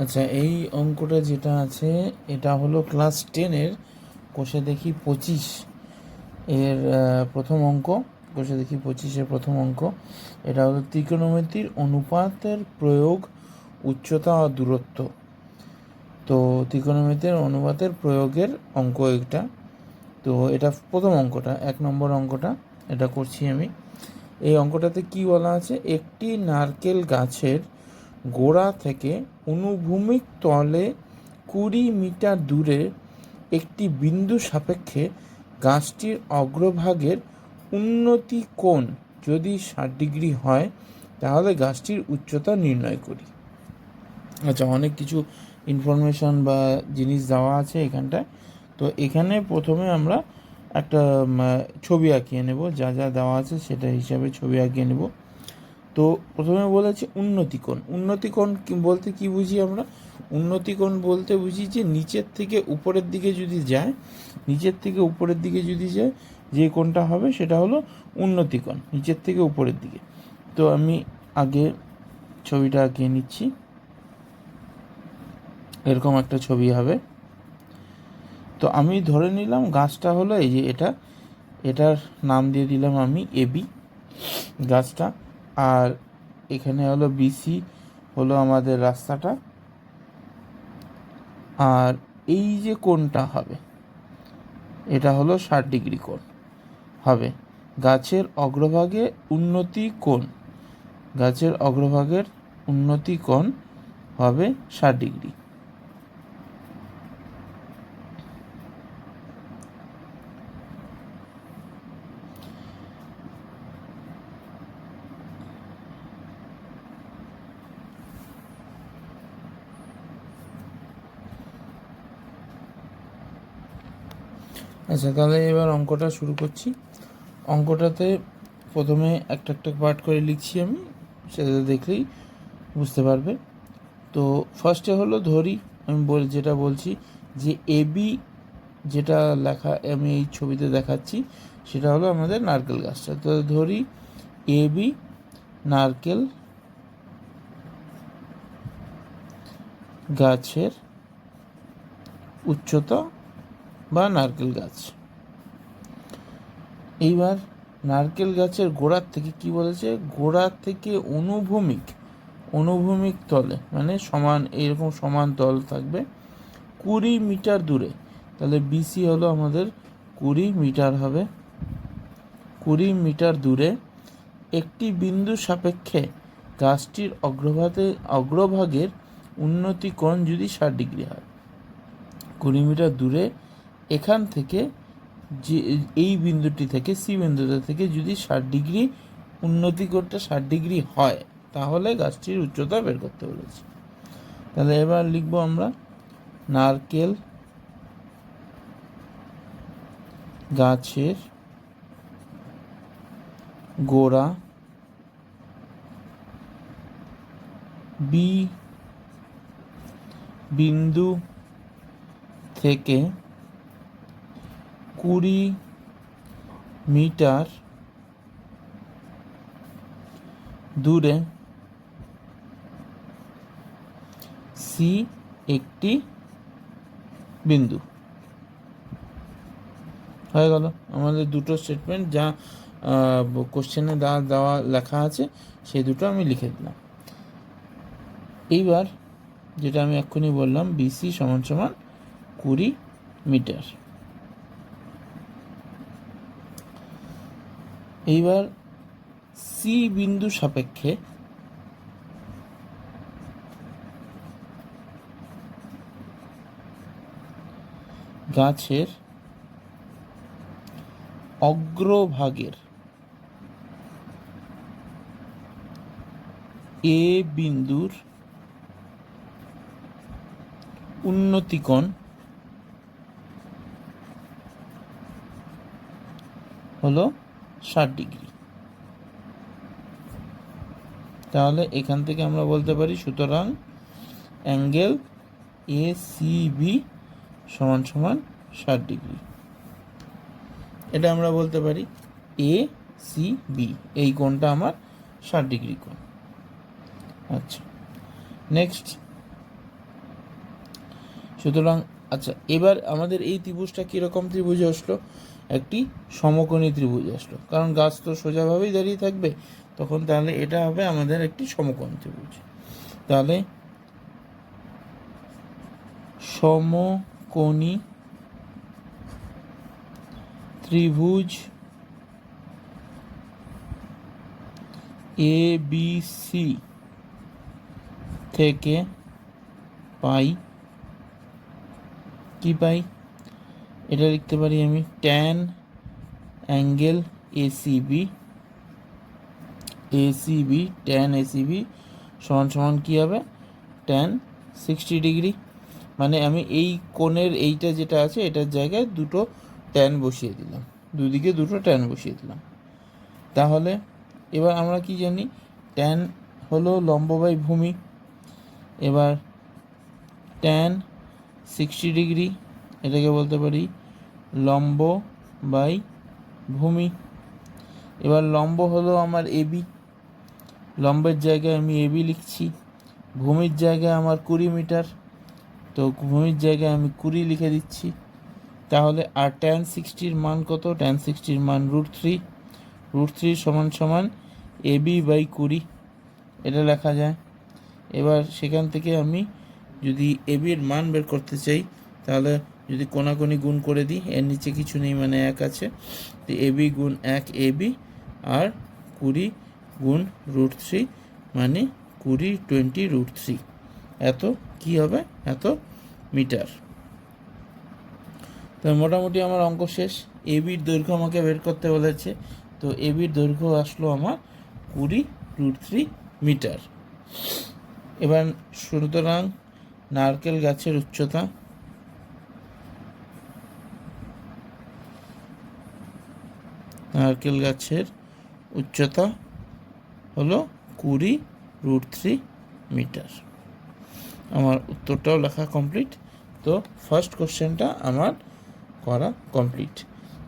আচ্ছা, এই অঙ্কটা যেটা আছে এটা হলো ক্লাস 10-এর কোষে দেখি 25 এর প্রথম অঙ্ক। কোষে দেখি 25-এর প্রথম অঙ্ক। এটা হলো ত্রিকোণমিতির অনুপাতের প্রয়োগ, উচ্চতা ও দূরত্ব। তো ত্রিকোণমিতির অনুপাতের প্রয়োগের অঙ্ক এটা। তো এটা প্রথম অঙ্কটা, 1 নম্বর অঙ্কটা এটা করছি আমি। এই অঙ্কটাতে কি বলা আছে, একটি নারকেল গাছের গোড়া থেকে অনুভূমিক তলে 20 মিটার দূরে একটি বিন্দু সাপেক্ষে গাছটির অগ্রভাগের উন্নতি কোণ যদি 60 ডিগ্রি হয় তাহলে গাছটির উচ্চতা নির্ণয় করি। আচ্ছা, অনেক কিছু ইনফরমেশন বা জিনিস দেওয়া আছে এখানটায়। তো এখানে প্রথমে আমরা একটা ছবি আঁকিয়ে নেব, যা যা দেওয়া আছে সেটা হিসাবে ছবি আঁকিয়ে নেব। তো প্রথমে বলেছে উন্নতিকোণ। উন্নতিকোণ বলতে কি বুঝি আমরা? উন্নতিকোণ বলতে বুঝি যে নিচের থেকে উপরের দিকে যদি যায়, নিচের থেকে উপরের দিকে যদি যায় যে কোণটা হবে সেটা হলো উন্নতিকোণ, নিচের থেকে উপরের দিকে। তো আমি আগে ছবিটা আঁকিয়ে নিচ্ছি। এরকম একটা ছবি হবে। তো আমি ধরে নিলাম গাছটা হলো এই যে এটা, এটার নাম দিয়ে দিলাম আমি এবি গাছটা। আর এখানে হলো বিসি হলো আমাদের রাস্তাটা। আর এই যে কোণটা হবে এটা হলো 60 ডিগ্রি কোণ হবে। গাছের অগ্রভাগে উন্নতি কোণ, গাছের অগ্রভাগের উন্নতি কোণ হবে 60 ডিগ্রি। আচ্ছা, তাহলে এবার অঙ্কটা শুরু করছি। অঙ্কটাতে প্রথমে একটা একটা পার্ট করে লিখছি আমি, সেটা দেখলেই বুঝতে পারবে। তো ফার্স্টে হলো ধরি, আমি যেটা বলছি যে এবি যেটা লেখা আমি এই ছবিতে দেখাচ্ছি সেটা হলো আমাদের নারকেল গাছটা। তো ধরি এবি নারকেল গাছের উচ্চতা বা নারকেল গাছ। এইবার নারকেল গাছের গোড়ার থেকে কি বলেছে, গোড়ার থেকে অনুভূমিক তলে মানে সমান, এরকম সমান তল থাকবে 20 মিটার দূরে। তাহলে বিসি হলো আমাদের 20 মিটার হবে। 20 মিটার দূরে একটি বিন্দু সাপেক্ষে গাছটির অগ্রভাগের উন্নতি কোণ যদি 60 ডিগ্রি হয়। 20 মিটার দূরে এখান থেকে যে এই বিন্দুটি থেকে সি বিন্দুটা থেকে যদি 60 ডিগ্রি উন্নতি কোণটা 60 ডিগ্রি হয় তাহলে গাছটির উচ্চতা বের করতে বলেছি। তাহলে এবার লিখব আমরা নারকেল গাছের গোড়া বি বিন্দু থেকে 20 মিটার দূরে সি একটি বিন্দু। হয়ে গেল আমাদের দুটো স্টেটমেন্ট, যা কোশ্চেনে দেওয়া লেখা আছে সেই দুটো আমি লিখে দিলাম। এইবার যেটা আমি এক্ষুনি বললাম বিসি সমান সমান 20 মিটার। এইবার সি বিন্দু সাপেক্ষে গাছের অগ্রভাগের এ বিন্দুর উন্নতি কোণ হলো 60 ডিগ্রি। তাহলে এখান থেকে আমরা বলতে পারি সুতরাং অ্যাঙ্গেল এ সি বি সমান সমান 60 ডিগ্রি। এটা আমরা বলতে পারি এ সি বি, এই কোণটা আমার 60 ডিগ্রি কোণ। আচ্ছা, নেক্সট সুতরাং আচ্ছা, এবার আমাদের এই ত্রিভুজটা কীরকম ত্রিভুজ আসলো? একটি সমকোণী ত্রিভুজ আসলো, কারণ গাছ তো সোজাভাবেই দাঁড়িয়ে থাকবে, তখন তাহলে এটা হবে আমাদের একটি সমকোণ ত্রিভুজ। তাহলে সমকোণী ত্রিভুজ ABC থেকে পাই কি পাই? এটা লিখতে পারি আমি tan angle ACB tan ACB সমান সমান কী হবে? Tan 60 degree. মানে আমি এই কোণের এইটা যেটা আছে এটার জায়গায় দুটো ট্যান বসিয়ে দিলাম, দুদিকে দুটো ট্যান বসিয়ে দিলাম। তাহলে এবার আমরা কি জানি? ট্যান হলো লম্ব বাই ভূমি। এবার ট্যান 60 ডিগ্রি, এটাকে বলতে পারি লম্ব বাই ভূমি। এবার লম্ব হলো আমার AB, লম্বের জায়গায় আমি AB লিখছি। ভূমির জায়গায় আমার 20 মিটার, তো ভূমির জায়গায় আমি 20 লিখে দিচ্ছি। তাহলে আর ট্যান 60-র মান কত? ট্যান 60-র মান √3, √3 সমান সমান AB বাই 20, এটা লেখা যায়। এবার সেখান থেকে আমি যদি এবির মান বের করতে চাই, তাহলে যদি কোনাকুনি গুণ করে দিই, এর নিচে কিছু নেই মানে 1 আছে, তো AB গুণ 1 AB আর 20 গুণ √3 মানে 20 √3, এত কি হবে? এত মিটার। তো মোটামুটি আমার অঙ্ক শেষ। এবির দৈর্ঘ্য আমাকে বের করতে বলেছে, তো এবির দৈর্ঘ্য আসলো আমার 20 √3 মিটার। এবার সুতরাং নারকেল গাছের উচ্চতা হলো 20 √3 মিটার। আমার উত্তরটাও লেখা কমপ্লিট। তো ফার্স্ট কোশ্চেনটা আমার করা কমপ্লিট।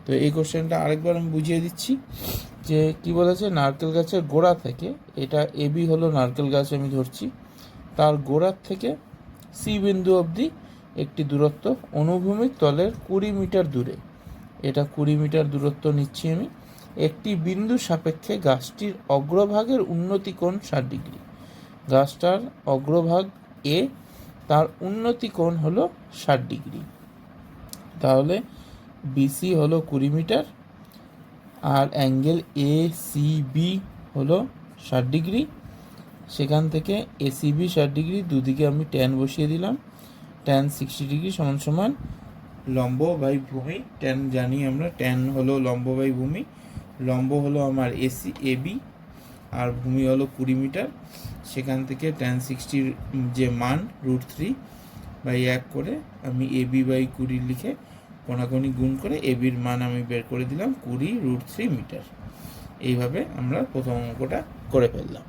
তো এই কোশ্চেনটা আরেকবার আমি বুঝিয়ে দিচ্ছি যে কি বলেছে, নারকেল গাছের গোড়া থেকে, এটা এবি হলো নারকেল গাছ আমি ধরছি, তার গোড়ার থেকে সি বিন্দু অবধি একটি দূরত্ব অনুভূমিক তলের 20 মিটার দূরে, এটা 20 মিটার দূরত্ব নিচ্ছি আমি। একটি বিন্দু সাপেক্ষে গাছটির অগ্রভাগের উন্নতি কোণ 60 ডিগ্রি। গাছটার অগ্রভাগ এ, তার উন্নতি কোণ হলো 60 ডিগ্রি। তাহলে বিসি হলো 20 মিটার আর অ্যাঙ্গেল ACB হলো 60 ডিগ্রি। সেখান থেকে ACB 60 ডিগ্রি, দুদিকে আমি ট্যান বসিয়ে দিলাম। ট্যান 60 ডিগ্রি সমান সমান লম্ব বাই ভূমি। ট্যান জানি আমরা, ট্যান হলো লম্ব বাই ভূমি। লম্ব হলো আমার AB আর ভূমি হলো 20 মিটার। সেখান থেকে ট্যান 60-র যে মান √3 বাই 1 করে আমি AB বাই 20 লিখে কোনাকুনি গুণ করে এবির মান আমি বের করে দিলাম 20 √3 মিটার। এইভাবে আমরা প্রথম অঙ্কটা করে ফেললাম।